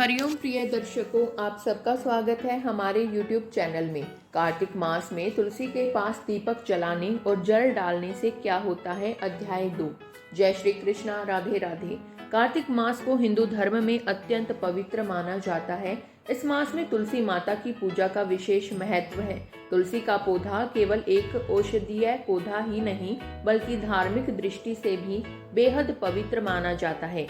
हरिओम प्रिय दर्शकों, आप सबका स्वागत है हमारे YouTube चैनल में। कार्तिक मास में तुलसी के पास दीपक जलाने और जल डालने से क्या होता है, अध्याय 2। जय श्री कृष्णा, राधे राधे। कार्तिक मास को हिंदू धर्म में अत्यंत पवित्र माना जाता है। इस मास में तुलसी माता की पूजा का विशेष महत्व है। तुलसी का पौधा केवल एक औषधीय पौधा ही नहीं, बल्कि धार्मिक दृष्टि से भी बेहद पवित्र माना जाता है।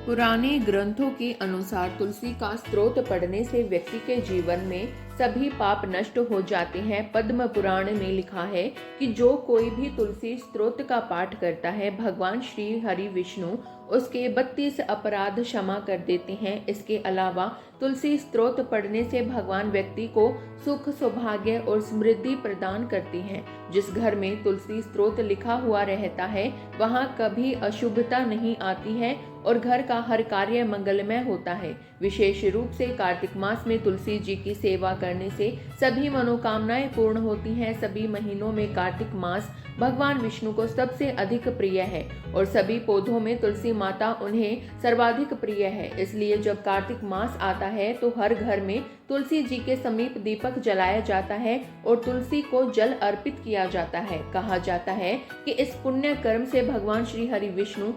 पुराने ग्रंथों के अनुसार तुलसी का स्तोत्र पढ़ने से व्यक्ति के जीवन में सभी पाप नष्ट हो जाते हैं। पद्म पुराण में लिखा है कि जो कोई भी तुलसी स्तोत्र का पाठ करता है, भगवान श्री हरि विष्णु उसके 32 अपराध क्षमा कर देते हैं। इसके अलावा तुलसी स्तोत्र पढ़ने से भगवान व्यक्ति को सुख, सौभाग्य और समृद्धि प्रदान करती हैं। जिस घर में तुलसी स्तोत्र लिखा हुआ रहता है, वहाँ कभी अशुभता नहीं आती है और घर का हर कार्य मंगलमय होता है। विशेष रूप से कार्तिक मास में तुलसी जी की सेवा करने से सभी मनोकामनाएं पूर्ण होती हैं। सभी महीनों में कार्तिक मास भगवान विष्णु को सबसे अधिक प्रिय है और सभी पौधों में तुलसी माता उन्हें सर्वाधिक प्रिय है। इसलिए जब कार्तिक मास आता है तो हर घर में तुलसी जी के समीप दीपक जलाया जाता है और तुलसी को जल अर्पित किया जाता है। कहा जाता है कि इस पुण्य कर्म से भगवान श्री हरि विष्णु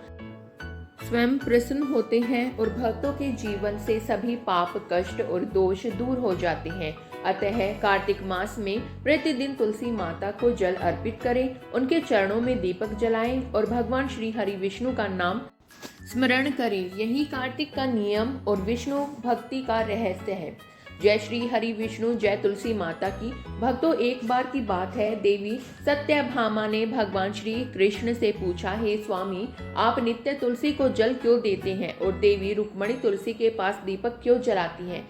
स्वयं प्रसन्न होते हैं और भक्तों के जीवन से सभी पाप, कष्ट और दोष दूर हो जाते हैं। अतः कार्तिक मास में प्रतिदिन तुलसी माता को जल अर्पित करें, उनके चरणों में दीपक जलाएं और भगवान श्री हरि विष्णु का नाम स्मरण करें। यही कार्तिक का नियम और विष्णु भक्ति का रहस्य है। जय श्री हरि विष्णु, जय तुलसी माता की। भक्तों, एक बार की बात है, देवी सत्यभामा ने भगवान श्री कृष्ण से पूछा, हे स्वामी, आप नित्य तुलसी को जल क्यों देते हैं और देवी रुक्मणी तुलसी के पास दीपक क्यों जलाती हैं?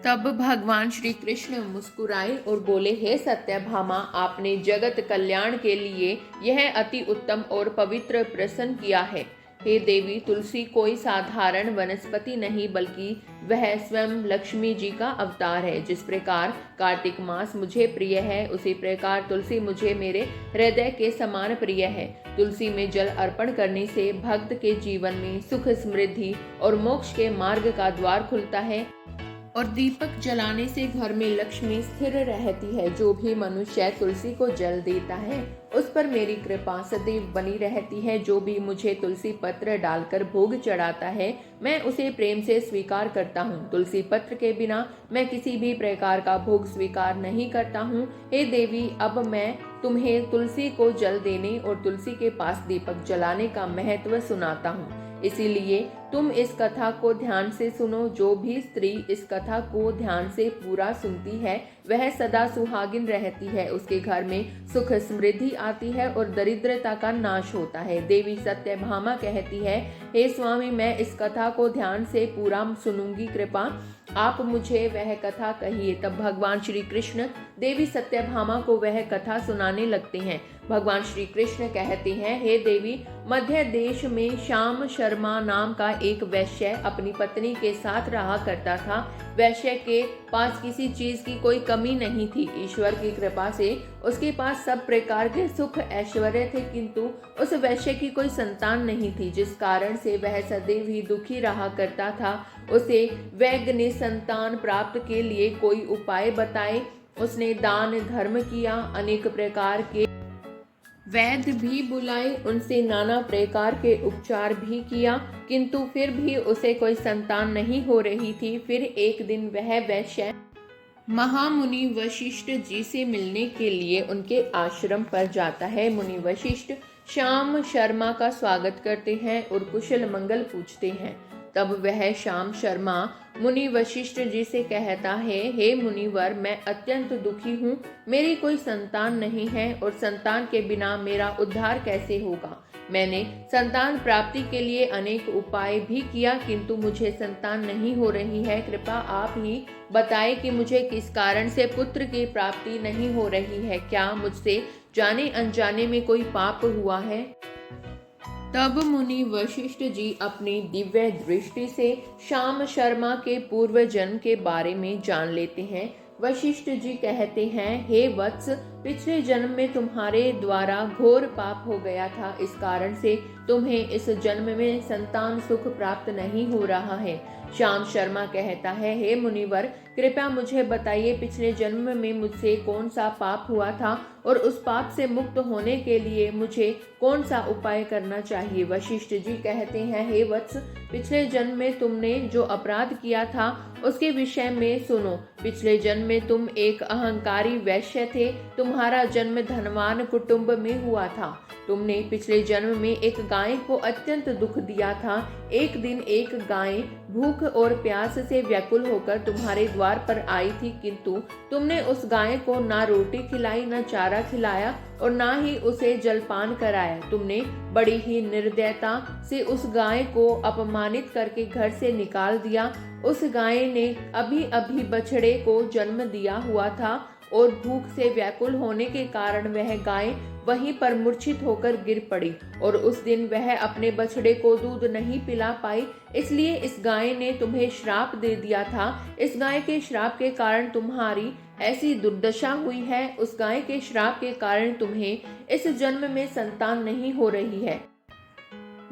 तब भगवान श्री कृष्ण मुस्कुराए और बोले, हे सत्यभामा, आपने जगत कल्याण के लिए यह अति उत्तम और पवित्र प्रश्न किया है। हे देवी, तुलसी कोई साधारण वनस्पति नहीं, बल्कि वह स्वयं लक्ष्मी जी का अवतार है। जिस प्रकार कार्तिक मास मुझे प्रिय है, उसी प्रकार तुलसी मुझे मेरे हृदय के समान प्रिय है। तुलसी में जल अर्पण करने से भक्त के जीवन में सुख, समृद्धि और मोक्ष के मार्ग का द्वार खुलता है और दीपक जलाने से घर में लक्ष्मी स्थिर रहती है। जो भी मनुष्य तुलसी को जल देता है, उस पर मेरी कृपा सदैव बनी रहती है। जो भी मुझे तुलसी पत्र डालकर भोग चढ़ाता है, मैं उसे प्रेम से स्वीकार करता हूँ। तुलसी पत्र के बिना मैं किसी भी प्रकार का भोग स्वीकार नहीं करता हूँ। हे देवी, अब मैं तुम्हें तुलसी को जल देने और तुलसी के पास दीपक जलाने का महत्व सुनाता हूँ। इसीलिए तुम इस कथा को ध्यान से सुनो। जो भी स्त्री इस कथा को ध्यान से पूरा सुनती है, वह सदा सुहागिन रहती है। उसके घर में सुख, समृद्धि आती है और दरिद्रता का नाश होता है। देवी सत्यभामा कहती है, हे स्वामी, मैं इस कथा को ध्यान से पूरा सुनूंगी, कृपा आप मुझे वह कथा कहिए। तब भगवान श्री कृष्ण देवी सत्यभामा को वह कथा सुनाने लगते हैं। भगवान श्री कृष्ण कहते हैं, हे देवी, मध्य देश में श्याम शर्मा नाम का एक वैश्य अपनी पत्नी के साथ रहा करता था। वैश्य के पास किसी चीज की कोई कमी नहीं थी। ईश्वर की कृपा से उसके पास सब प्रकार के सुख ऐश्वर्य थे, किंतु उस वैश्य की कोई संतान नहीं थी, जिस कारण से वह सदैव ही दुखी रहा करता था। उसे वैद्य ने संतान प्राप्त के लिए कोई उपाय बताए। उसने दान धर्म किया, अनेक प्रकार के वैद्य भी बुलाए, उनसे नाना प्रकार के उपचार भी किया, किंतु फिर भी उसे कोई संतान नहीं हो रही थी। फिर एक दिन वह वैश्य महामुनि वशिष्ठ जी से मिलने के लिए उनके आश्रम पर जाता है। मुनि वशिष्ठ श्याम शर्मा का स्वागत करते हैं और कुशल मंगल पूछते हैं। तब वह श्याम शर्मा मुनि वशिष्ठ जी से कहता है, हे मुनिवर, मैं अत्यंत दुखी हूँ। मेरी कोई संतान नहीं है और संतान के बिना मेरा उद्धार कैसे होगा? मैंने संतान प्राप्ति के लिए अनेक उपाय भी किया, किंतु मुझे संतान नहीं हो रही है। कृपा आप ही बताएं कि मुझे किस कारण से पुत्र की प्राप्ति नहीं हो रही है। क्या मुझसे जाने अनजाने में कोई पाप हुआ है? तब मुनि वशिष्ठ जी अपनी दिव्य दृष्टि से श्याम शर्मा के पूर्व जन्म के बारे में जान लेते हैं। वशिष्ठ जी कहते हैं, हे वत्स, पिछले जन्म में तुम्हारे द्वारा घोर पाप हो गया था। इस कारण से तुम्हें इस जन्म में संतान सुख प्राप्त नहीं हो रहा है। श्याम शर्मा कहता है, हे मुनिवर, कृपया मुझे बताइए पिछले जन्म में मुझसे कौन सा पाप हुआ था और उस पाप से मुक्त होने के लिए मुझे कौन सा उपाय करना चाहिए। वशिष्ठ जी कहते हैं, हे वत्स, पिछले जन्म में तुमने जो अपराध किया था उसके विषय में सुनो। पिछले जन्म में तुम एक अहंकारी वैश्य थे। तुम्हारा जन्म धनवान कुटुंब में हुआ था। तुमने पिछले जन्म में एक गाय को अत्यंत दुख दिया था। एक दिन एक गाय भूख और प्यास से व्याकुल होकर तुम्हारे द्वार पर आई थी, किंतु तुमने उस गाय को ना रोटी खिलाई, ना चारा खिलाया और ना ही उसे जलपान कराया। तुमने बड़ी ही निर्दयता से उस गाय को अपमानित करके घर से निकाल दिया। उस गाय ने अभी अभी बछड़े को जन्म दिया हुआ था और भूख से व्याकुल होने के कारण वह गाय वहीं पर मूर्छित होकर गिर पड़ी और उस दिन वह अपने बछड़े को दूध नहीं पिला पाई। इसलिए इस गाय ने तुम्हें श्राप दे दिया था। इस गाय के श्राप के कारण तुम्हारी ऐसी दुर्दशा हुई है। उस गाय के श्राप के कारण तुम्हें इस जन्म में संतान नहीं हो रही है।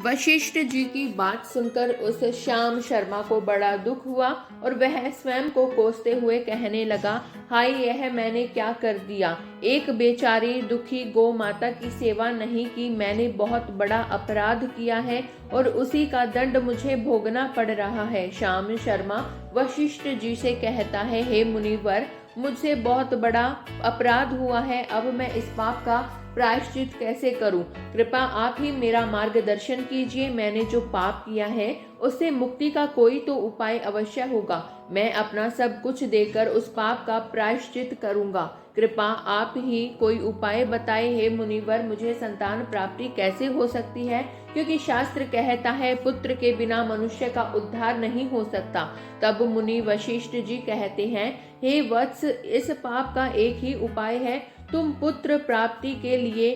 वशिष्ठ जी की बात सुनकर उस श्याम शर्मा को बड़ा दुख हुआ और वह स्वयं को कोसते हुए कहने लगा, हाय, यह मैंने क्या कर दिया। एक बेचारी दुखी गौ माता की सेवा नहीं की। मैंने बहुत बड़ा अपराध किया है और उसी का दंड मुझे भोगना पड़ रहा है। श्याम शर्मा वशिष्ठ जी से कहता है, हे मुनिवर, मुझसे बहुत बड़ा अपराध हुआ है। अब मैं इस पाप का प्रायश्चित कैसे करूं? कृपया आप ही मेरा मार्गदर्शन कीजिए। मैंने जो पाप किया है उससे मुक्ति का कोई तो उपाय अवश्य होगा। मैं अपना सब कुछ देकर उस पाप का प्रायश्चित करूंगा। कृपया आप ही कोई उपाय बताए। हे मुनिवर, मुझे संतान प्राप्ति कैसे हो सकती है? क्योंकि शास्त्र कहता है, पुत्र के बिना मनुष्य का उद्धार नहीं हो सकता। तब मुनि वशिष्ठ जी कहते हैं, हे वत्स, इस पाप का एक ही उपाय है। तुम पुत्र प्राप्ति के लिए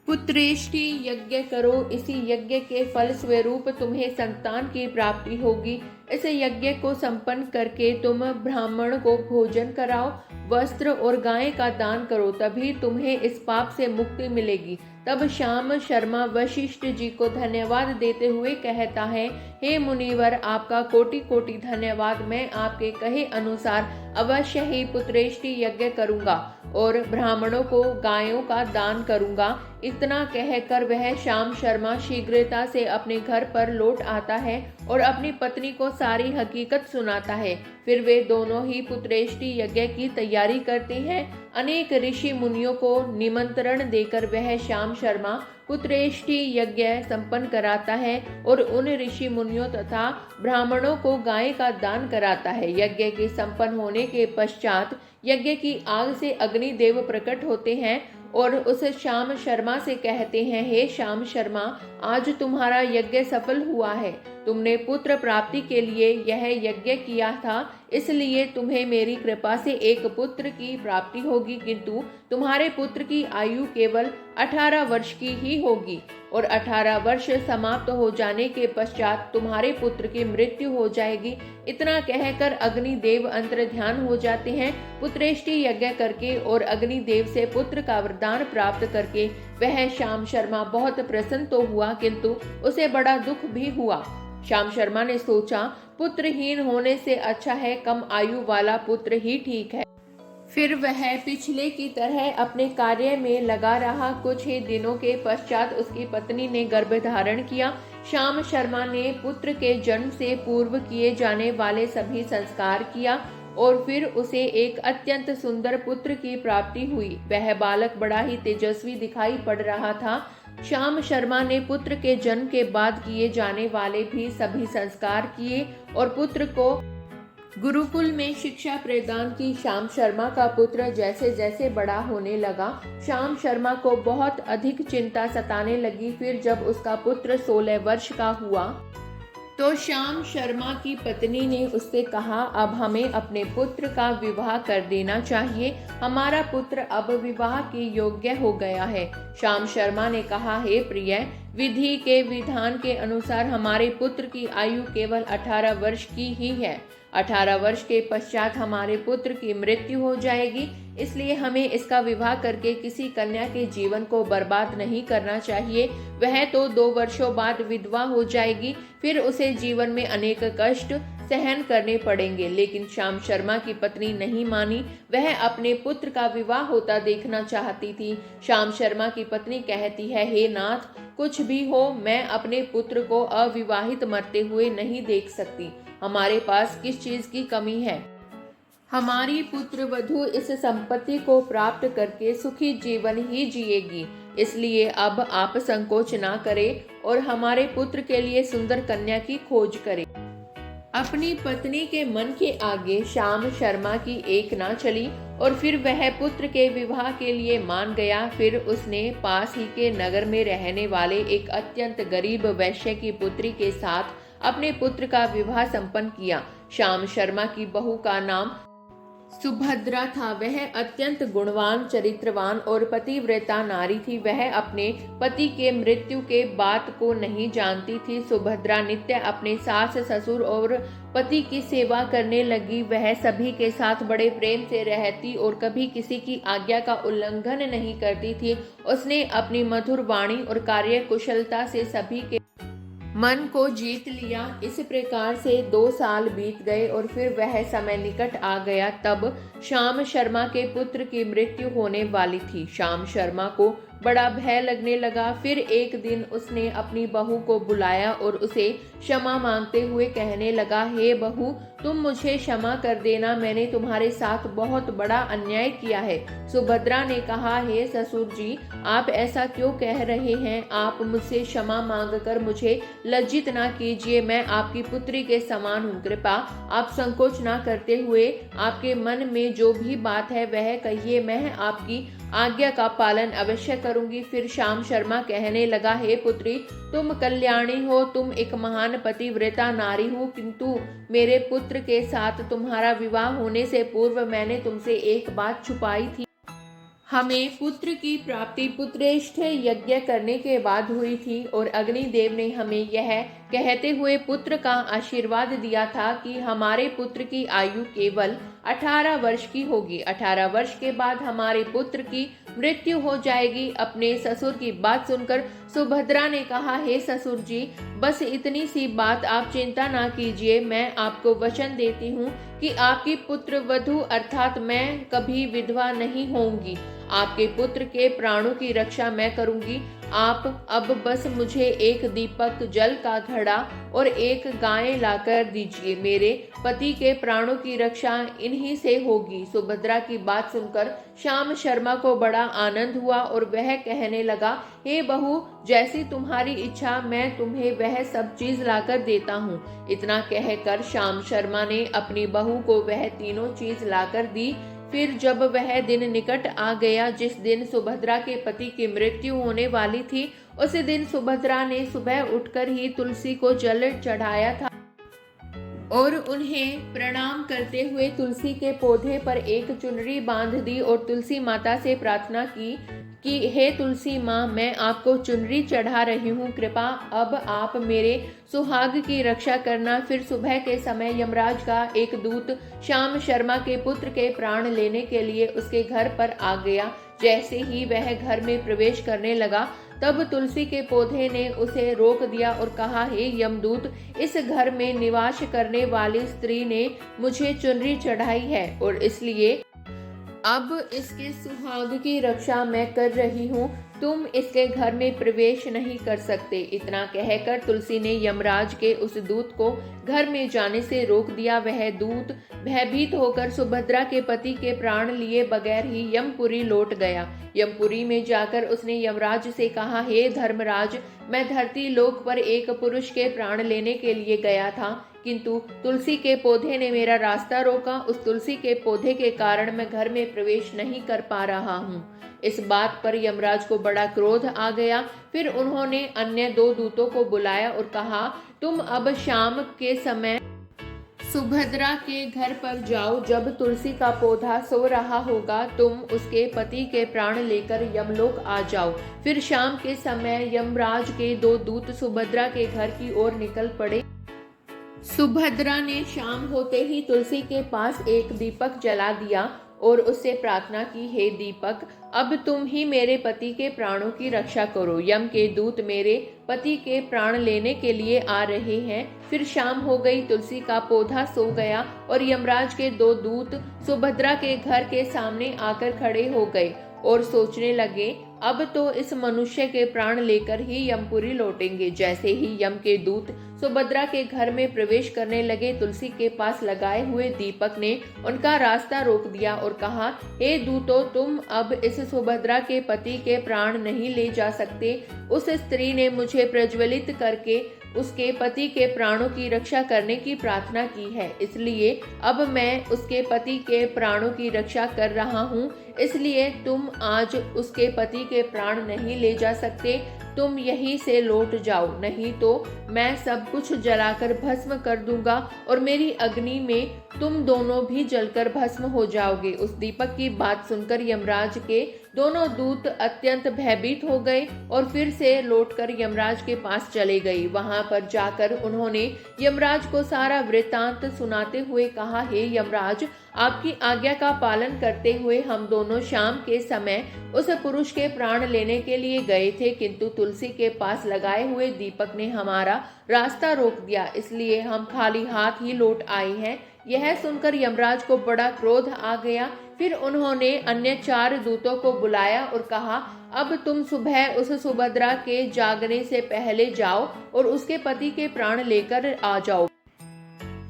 पुत्रेष्टि यज्ञ करो। इसी यज्ञ के फल स्वरूप तुम्हें संतान की प्राप्ति होगी। इस यज्ञ को संपन्न करके तुम ब्राह्मण को भोजन कराओ, वस्त्र और गाय का दान करो, तभी तुम्हें इस पाप से मुक्ति मिलेगी। तब श्याम शर्मा वशिष्ठ जी को धन्यवाद देते हुए कहता है, हे मुनिवर, आपका कोटि कोटि धन्यवाद। मैं आपके कहे अनुसार अवश्य ही पुत्रेष्टि यज्ञ करूंगा और ब्राह्मणों को गायों का दान करूंगा। इतना कहकर वह श्याम शर्मा शीघ्रता से अपने घर पर लौट आता है और अपनी पत्नी को सारी हकीकत सुनाता है। फिर वे दोनों ही पुत्रेष्टि यज्ञ की तैयारी करते हैं। अनेक ऋषि मुनियों को निमंत्रण देकर वह श्याम शर्मा पुत्रेष्टि यज्ञ संपन्न कराता है और उन ऋषि मुनियों तथा ब्राह्मणों को गाय का दान कराता है। यज्ञ के संपन्न होने के पश्चात यज्ञ की आग से अग्निदेव प्रकट होते हैं और उस श्याम शर्मा से कहते हैं, हे श्याम शर्मा, आज तुम्हारा यज्ञ सफल हुआ है। तुमने पुत्र प्राप्ति के लिए यह यज्ञ किया था, इसलिए तुम्हें मेरी कृपा से एक पुत्र की प्राप्ति होगी, किंतु तुम्हारे पुत्र की आयु केवल 18 वर्ष की ही होगी और 18 वर्ष समाप्त हो जाने के पश्चात तुम्हारे पुत्र की मृत्यु हो जाएगी। इतना कहकर अग्निदेव अंतर्ध्यान हो जाते हैं। पुत्रेष्टि यज्ञ करके और अग्निदेव से पुत्र का वरदान प्राप्त करके वह श्याम शर्मा बहुत प्रसन्न तो हुआ, किंतु उसे बड़ा दुख भी हुआ। श्याम शर्मा ने सोचा, पुत्रहीन होने से अच्छा है कम आयु वाला पुत्र ही ठीक है। फिर वह पिछले की तरह अपने कार्य में लगा रहा। कुछ ही दिनों के पश्चात उसकी पत्नी ने गर्भ धारण किया। श्याम शर्मा ने पुत्र के जन्म से पूर्व किए जाने वाले सभी संस्कार किया और फिर उसे एक अत्यंत सुंदर पुत्र की प्राप्ति हुई। वह बालक बड़ा ही तेजस्वी दिखाई पड़ रहा था। श्याम शर्मा ने पुत्र के जन्म के बाद किए जाने वाले भी सभी संस्कार किए और पुत्र को गुरुकुल में शिक्षा प्रदान की। श्याम शर्मा का पुत्र जैसे जैसे बड़ा होने लगा, श्याम शर्मा को बहुत अधिक चिंता सताने लगी। फिर जब उसका पुत्र 16 वर्ष का हुआ तो श्याम शर्मा की पत्नी ने उससे कहा, अब हमें अपने पुत्र का विवाह कर देना चाहिए। हमारा पुत्र अब विवाह के योग्य हो गया है। श्याम शर्मा ने कहा, हे प्रिय, विधि के विधान के अनुसार हमारे पुत्र की आयु केवल 18 वर्ष की ही है। 18 वर्ष के पश्चात हमारे पुत्र की मृत्यु हो जाएगी, इसलिए हमें इसका विवाह करके किसी कन्या के जीवन को बर्बाद नहीं करना चाहिए। वह तो 2 वर्षों बाद विधवा हो जाएगी, फिर उसे जीवन में अनेक कष्ट सहन करने पड़ेंगे। लेकिन श्याम शर्मा की पत्नी नहीं मानी, वह अपने पुत्र का विवाह होता देखना चाहती थी। श्याम शर्मा की पत्नी कहती है, हे नाथ, कुछ भी हो, मैं अपने पुत्र को अविवाहित मरते हुए नहीं देख सकती। हमारे पास किस चीज की कमी है? हमारी पुत्र वधू इस संपत्ति को प्राप्त करके सुखी जीवन ही जिएगी। इसलिए अब आप संकोच ना करें और हमारे पुत्र के लिए सुंदर कन्या की खोज करें। अपनी पत्नी के मन के आगे श्याम शर्मा की एक ना चली और फिर वह पुत्र के विवाह के लिए मान गया। फिर उसने पास ही के नगर में रहने वाले एक अत्यंत गरीब वैश्य की पुत्री के साथ अपने पुत्र का विवाह संपन्न किया। श्याम शर्मा की बहू का नाम सुभद्रा था। वह अत्यंत गुणवान, चरित्रवान और पतिव्रता नारी थी। वह अपने पति के मृत्यु के बात को नहीं जानती थी। सुभद्रा नित्य अपने सास ससुर और पति की सेवा करने लगी। वह सभी के साथ बड़े प्रेम से रहती और कभी किसी की आज्ञा का उल्लंघन नहीं करती थी। उसने अपनी मधुर वाणी और कार्य कुशलता से सभी के मन को जीत लिया। इस प्रकार से 2 साल बीत गए और फिर वह समय निकट आ गया। तब श्याम शर्मा के पुत्र की मृत्यु होने वाली थी। श्याम शर्मा को बड़ा भय लगने लगा। फिर एक दिन उसने अपनी बहू को बुलाया और उसे क्षमा मांगते हुए कहने लगा, हे बहू, तुम मुझे क्षमा कर देना, मैंने तुम्हारे साथ बहुत बड़ा अन्याय किया है। सुभद्रा ने कहा, हे ससुर जी, आप ऐसा क्यों कह रहे हैं? आप मुझसे क्षमा मांगकर मुझे लज्जित ना कीजिए। मैं आपकी पुत्री के समान हूँ। कृपा आप संकोच ना करते हुए आपके मन में जो भी बात है वह कहिए, मैं आपकी आज्ञा का पालन अवश्य करूंगी। फिर श्याम शर्मा कहने लगा, हे पुत्री, तुम कल्याणी हो, तुम एक महान पतिव्रता नारी हो, किंतु मेरे पुत्र के साथ तुम्हारा विवाह होने से पूर्व मैंने तुमसे एक बात छुपाई थी। हमें पुत्र की प्राप्ति पुत्रेष्ठ यज्ञ करने के बाद हुई थी और अग्निदेव ने हमें यह कहते हुए पुत्र का आशीर्वाद दिया था कि हमारे पुत्र की आयु केवल 18 वर्ष की होगी। 18 वर्ष के बाद हमारे पुत्र की मृत्यु हो जाएगी। अपने ससुर की बात सुनकर सुभद्रा ने कहा, हे ससुर जी, बस इतनी सी बात, आप चिंता ना कीजिए। मैं आपको वचन देती हूँ कि आपकी पुत्र वधू अर्थात मैं कभी विधवा नहीं होंगी। आपके पुत्र के प्राणों की रक्षा मैं करूंगी। आप अब बस मुझे एक दीपक, जल का घड़ा और एक गाय लाकर दीजिए। मेरे पति के प्राणों की रक्षा इन्हीं से होगी। सुभद्रा की बात सुनकर श्याम शर्मा को बड़ा आनंद हुआ और वह कहने लगा, हे बहू, जैसी तुम्हारी इच्छा, मैं तुम्हें वह सब चीज लाकर देता हूँ। इतना कहकर श्याम शर्मा ने अपनी बहू को वह तीनों चीज लाकर दी। फिर जब वह दिन निकट आ गया जिस दिन सुभद्रा के पति की मृत्यु होने वाली थी, उस दिन सुभद्रा ने सुबह उठकर ही तुलसी को जल चढ़ाया था और उन्हें प्रणाम करते हुए तुलसी के पौधे पर एक चुनरी बांध दी और तुलसी माता से प्रार्थना की कि हे तुलसी माँ, मैं आपको चुनरी चढ़ा रही हूँ, कृपा अब आप मेरे सुहाग की रक्षा करना। फिर सुबह के समय यमराज का एक दूत श्याम शर्मा के पुत्र के प्राण लेने के लिए उसके घर पर आ गया। जैसे ही वह घर में प्रवेश करने लगा, तब तुलसी के पौधे ने उसे रोक दिया और कहा, हे यमदूत, इस घर में निवास करने वाली स्त्री ने मुझे चुनरी चढ़ाई है और इसलिए अब इसके सुहाग की रक्षा मैं कर रही हूँ। तुम इसके घर में प्रवेश नहीं कर सकते। इतना कहकर तुलसी ने यमराज के उस दूत को घर में जाने से रोक दिया। वह दूत भयभीत होकर सुभद्रा के पति के प्राण लिए बगैर ही यमपुरी लौट गया। यमपुरी में जाकर उसने यमराज से कहा, हे धर्मराज, मैं धरती लोक पर एक पुरुष के प्राण लेने के लिए गया था, किंतु तुलसी के पौधे ने मेरा रास्ता रोका। उस तुलसी के पौधे के कारण मैं घर में प्रवेश नहीं कर पा रहा हूँ। इस बात पर यमराज को बड़ा क्रोध आ गया। फिर उन्होंने अन्य 2 दूतों को बुलाया और कहा, तुम अब शाम के समय सुभद्रा के घर पर जाओ। जब तुलसी का पौधा सो रहा होगा तुम उसके पति के प्राण लेकर यमलोक आ जाओ। फिर शाम के समय यमराज के 2 दूत सुभद्रा के घर की ओर निकल पड़े। सुभद्रा ने शाम होते ही तुलसी के पास एक दीपक जला दिया और उससे प्रार्थना की, हे दीपक, अब तुम ही मेरे पति के प्राणों की रक्षा करो। यम के दूत मेरे पति के प्राण लेने के लिए आ रहे हैं। फिर शाम हो गई, तुलसी का पौधा सो गया और यमराज के 2 दूत सुभद्रा के घर के सामने आकर खड़े हो गए और सोचने लगे, अब तो इस मनुष्य के प्राण लेकर ही यमपुरी लौटेंगे। जैसे ही यम के दूत सुभद्रा के घर में प्रवेश करने लगे, तुलसी के पास लगाए हुए दीपक ने उनका रास्ता रोक दिया और कहा, हे दूतों, तुम अब इस सुभद्रा के पति के प्राण नहीं ले जा सकते। उस स्त्री ने मुझे प्रज्वलित करके उसके पति के प्राणों की रक्षा करने की प्रार्थना की है, इसलिए अब मैं उसके पति के प्राणों की रक्षा कर रहा हूँ। इसलिए तुम आज उसके पति के प्राण नहीं ले जा सकते। तुम यहीं से लौट जाओ, नहीं तो मैं सब कुछ जलाकर भस्म कर दूंगा और मेरी अग्नि में तुम दोनों भी जलकर भस्म हो जाओगे। उस दीपक की बात सुनकर यमराज के दोनों दूत अत्यंत भयभीत हो गए और फिर से लौटकर यमराज के पास चले गए। वहां पर जाकर उन्होंने यमराज को सारा वृत्तांत सुनाते हुए कहा, हे यमराज, आपकी आज्ञा का पालन करते हुए हम दोनों शाम के समय उस पुरुष के प्राण लेने के लिए गए थे, किंतु तुलसी के पास लगाए हुए दीपक ने हमारा रास्ता रोक दिया, इसलिए हम खाली हाथ ही लौट आए हैं। यह सुनकर यमराज को बड़ा क्रोध आ गया। फिर उन्होंने अन्य 4 दूतों को बुलाया और कहा, अब तुम सुबह उस सुभद्रा के जागने से पहले जाओ और उसके पति के प्राण लेकर आ जाओ।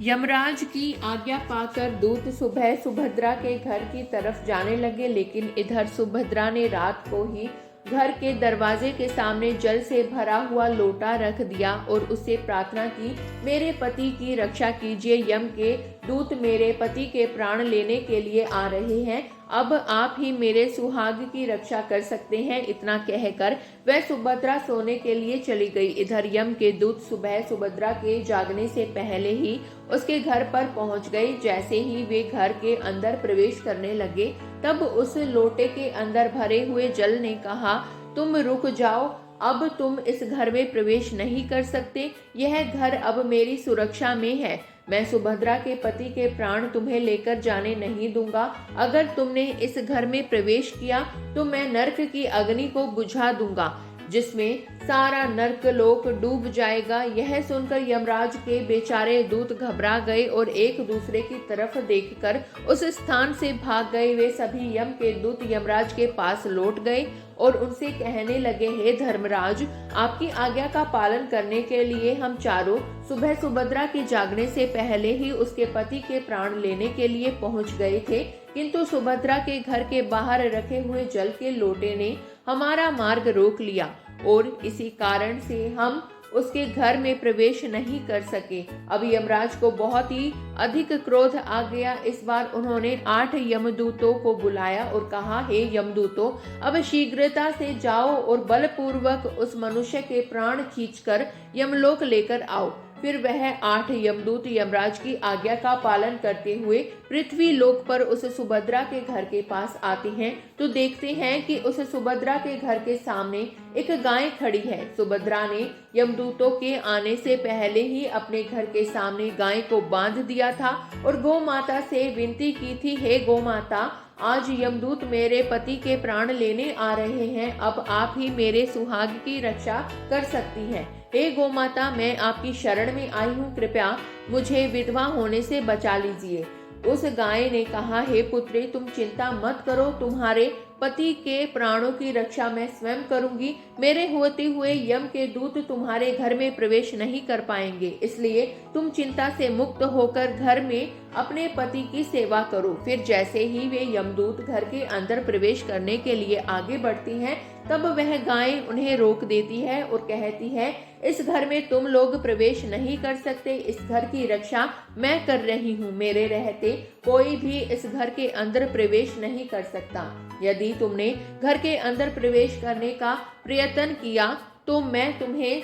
यमराज की आज्ञा पाकर दूत सुबह सुभद्रा के घर की तरफ जाने लगे, लेकिन इधर सुभद्रा ने रात को ही घर के दरवाजे के सामने जल से भरा हुआ लोटा रख दिया और उससे प्रार्थना की, मेरे पति की रक्षा कीजिए। यम के दूत मेरे पति के प्राण लेने के लिए आ रहे हैं। अब आप ही मेरे सुहाग की रक्षा कर सकते हैं। इतना कहकर वह सुभद्रा सोने के लिए चली गई। इधर यम के दूत सुबह सुभद्रा के जागने से पहले ही उसके घर पर पहुंच गए। जैसे ही वे घर के अंदर प्रवेश करने लगे, तब उस लोटे के अंदर भरे हुए जल ने कहा, तुम रुक जाओ, अब तुम इस घर में प्रवेश नहीं कर सकते। यह घर अब मेरी सुरक्षा में है। मैं सुभद्रा के पति के प्राण तुम्हें लेकर जाने नहीं दूंगा। अगर तुमने इस घर में प्रवेश किया तो मैं नरक की अग्नि को बुझा दूंगा, जिसमें सारा नरक लोक डूब जाएगा। यह सुनकर यमराज के बेचारे दूत घबरा गए और एक दूसरे की तरफ देखकर उस स्थान से भाग गए। वे सभी यम के दूत यमराज के पास लौट गए और उनसे कहने लगे, हे धर्मराज, आपकी आज्ञा का पालन करने के लिए हम चारों सुबह सुभद्रा के जागने से पहले ही उसके पति के प्राण लेने के लिए पहुंच गए थे, किंतु सुभद्रा के घर के बाहर रखे हुए जल के लोटे ने हमारा मार्ग रोक लिया और इसी कारण से हम उसके घर में प्रवेश नहीं कर सके। अब यमराज को बहुत ही अधिक क्रोध आ गया। इस बार उन्होंने 8 यमदूतों को बुलाया और कहा, हे यमदूतों, अब शीघ्रता से जाओ और बलपूर्वक उस मनुष्य के प्राण खींचकर यमलोक लेकर आओ। फिर वह 8 यमदूत यमराज की आज्ञा का पालन करते हुए पृथ्वी लोक पर उस सुभद्रा के घर के पास आते हैं तो देखते हैं कि उस सुभद्रा के घर के सामने एक गाय खड़ी है। सुभद्रा ने यमदूतों के आने से पहले ही अपने घर के सामने गाय को बांध दिया था और गौ माता से विनती की थी, हे गौ माता, आज यमदूत मेरे पति के प्राण लेने आ रहे हैं। अब आप ही मेरे सुहाग की रक्षा कर सकती हैं। हे गौ माता, मैं आपकी शरण में आई हूँ, कृपया मुझे विधवा होने से बचा लीजिए। उस गाय ने कहा, हे पुत्री, तुम चिंता मत करो, तुम्हारे पति के प्राणों की रक्षा मैं स्वयं करूंगी। मेरे होते हुए यम के दूत तुम्हारे घर में प्रवेश नहीं कर पाएंगे, इसलिए तुम चिंता से मुक्त होकर घर में अपने पति की सेवा करो। फिर जैसे ही वे यमदूत घर के अंदर प्रवेश करने के लिए आगे बढ़ती हैं, तब वह गाय उन्हें रोक देती है और कहती है, इस घर में तुम लोग प्रवेश नहीं कर सकते। इस घर की रक्षा मैं कर रही हूँ। मेरे रहते कोई भी इस घर के अंदर प्रवेश नहीं कर सकता। यदि तुमने घर के अंदर प्रवेश करने का प्रयत्न किया तो मैं तुम्हें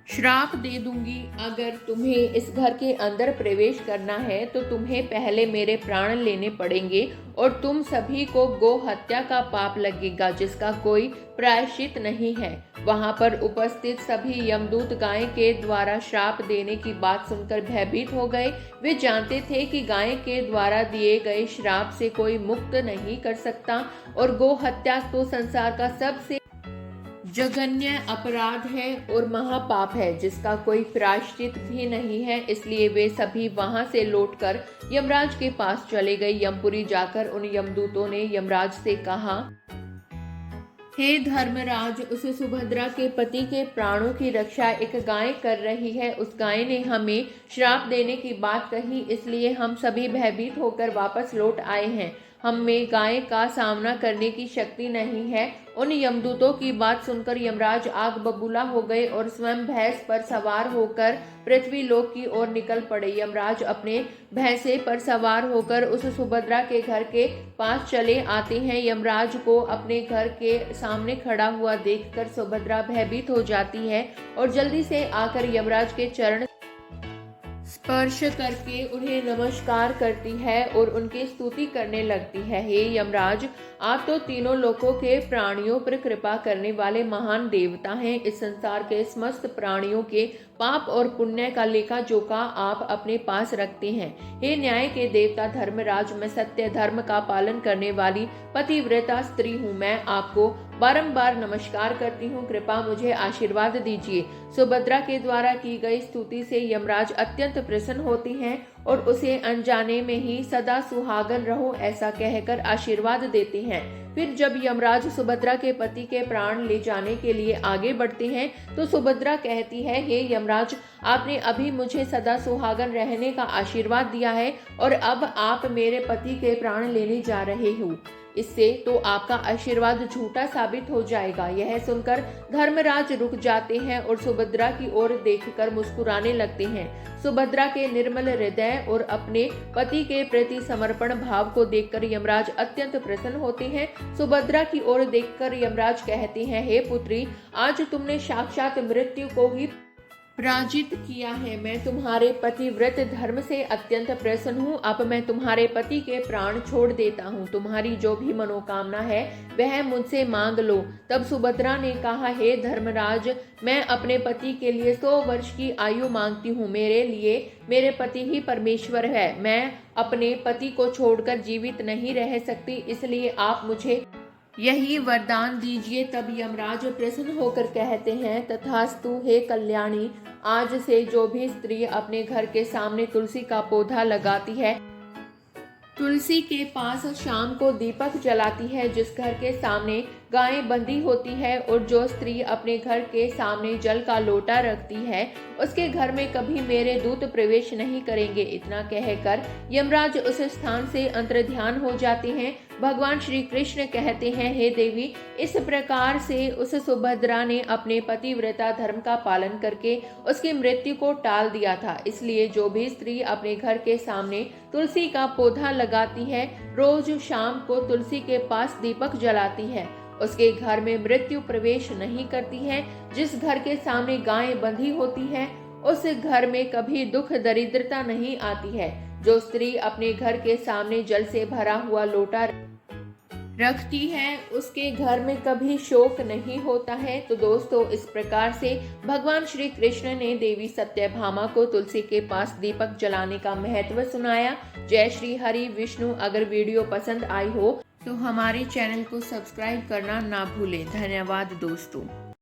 श्राप दे दूंगी। अगर तुम्हें इस घर के अंदर प्रवेश करना है तो तुम्हें पहले मेरे प्राण लेने पड़ेंगे और तुम सभी को गो हत्या का पाप लगेगा जिसका कोई प्रायश्चित नहीं है। वहां पर उपस्थित सभी यमदूत गाय के द्वारा श्राप देने की बात सुनकर भयभीत हो गए। वे जानते थे कि गाय के द्वारा दिए गए श्राप से कोई मुक्त नहीं कर सकता और गो हत्या तो संसार का सबसे जघन्य अपराध है और महापाप है जिसका कोई प्रायश्चित भी नहीं है। इसलिए वे सभी वहां से लौटकर यमराज के पास चले गए। यमपुरी जाकर उन यमदूतों ने यमराज से कहा, हे धर्मराज, उस सुभद्रा के पति के प्राणों की रक्षा एक गाय कर रही है। उस गाय ने हमें श्राप देने की बात कही, इसलिए हम सभी भयभीत होकर वापस लौट आए हैं। हम में गाय का सामना करने की शक्ति नहीं है। उन यमदूतों की बात सुनकर यमराज आग बबूला हो गए और स्वयं भैंस पर सवार होकर पृथ्वी लोक की ओर निकल पड़े। यमराज अपने भैंसे पर सवार होकर उस सुभद्रा के घर के पास चले आते हैं। यमराज को अपने घर के सामने खड़ा हुआ देखकर सुभद्रा भयभीत हो जाती है और जल्दी से आकर यमराज के चरण स्पर्श करके उन्हें नमस्कार करती है और उनकी स्तुति करने लगती है। हे यमराज, आप तो तीनों लोकों के प्राणियों पर कृपा करने वाले महान देवता हैं। इस संसार के समस्त प्राणियों के पाप और पुण्य का लेखा जोखा आप अपने पास रखते हैं। हे न्याय के देवता धर्मराज, मैं सत्य धर्म का पालन करने वाली पतिव्रता स्त्री हूँ। मैं आपको बारंबार नमस्कार करती हूँ, कृपा मुझे आशीर्वाद दीजिए। सुभद्रा के द्वारा की गई स्तुति से यमराज अत्यंत प्रसन्न होती हैं और उसे अनजाने में ही सदा सुहागन रहो ऐसा कहकर आशीर्वाद देते हैं। फिर जब यमराज सुभद्रा के पति के प्राण ले जाने के लिए आगे बढ़ते हैं तो सुभद्रा कहती है, हे यमराज, आपने अभी मुझे सदा सुहागन रहने का आशीर्वाद दिया है और अब आप मेरे पति के प्राण लेने जा रहे हो। इससे तो आपका आशीर्वाद झूठा साबित हो जाएगा। यह सुनकर धर्मराज रुक जाते हैं और सुभद्रा की ओर देखकर मुस्कुराने लगते हैं। सुभद्रा के निर्मल हृदय और अपने पति के प्रति समर्पण भाव को देखकर यमराज अत्यंत प्रसन्न होते हैं। सुभद्रा की ओर देखकर यमराज कहते हैं, हे पुत्री, आज तुमने साक्षात मृत्यु को ही पराजित किया है। मैं तुम्हारे पतिव्रत धर्म से अत्यंत प्रसन्न हूँ। अब मैं तुम्हारे पति के प्राण छोड़ देता हूँ। तुम्हारी जो भी मनोकामना है वह मुझसे मांग लो। तब सुभद्रा ने कहा, हे धर्मराज, मैं अपने पति के लिए 100 वर्ष की आयु मांगती हूँ। मेरे लिए मेरे पति ही परमेश्वर है। मैं अपने पति को छोड़कर जीवित नहीं रह सकती, इसलिए आप मुझे यही वरदान दीजिए। तब यमराज प्रसन्न होकर कहते हैं, तथास्तु हे कल्याणी, आज से जो भी स्त्री अपने घर के सामने तुलसी का पौधा लगाती है, तुलसी के पास शाम को दीपक जलाती है, जिस घर के सामने गाय बंधी होती है और जो स्त्री अपने घर के सामने जल का लोटा रखती है, उसके घर में कभी मेरे दूत प्रवेश नहीं करेंगे। इतना कहकर यमराज उस स्थान से अंतर्ध्यान हो जाते हैं। भगवान श्री कृष्ण कहते हैं, हे देवी, इस प्रकार से उस सुभद्रा ने अपने पतिव्रता धर्म का पालन करके उसकी मृत्यु को टाल दिया था। इसलिए जो भी स्त्री अपने घर के सामने तुलसी का पौधा लगाती है, रोज शाम को तुलसी के पास दीपक जलाती है, उसके घर में मृत्यु प्रवेश नहीं करती है। जिस घर के सामने गाय बंधी होती है, उस घर में कभी दुख दरिद्रता नहीं आती है। जो स्त्री अपने घर के सामने जल से भरा हुआ लोटा रखती है, उसके घर में कभी शोक नहीं होता है। तो दोस्तों, इस प्रकार से भगवान श्री कृष्ण ने देवी सत्यभामा को तुलसी के पास दीपक जलाने का महत्व सुनाया। जय श्री हरि विष्णु। अगर वीडियो पसंद आई हो तो हमारे चैनल को सब्सक्राइब करना ना भूलें। धन्यवाद दोस्तों।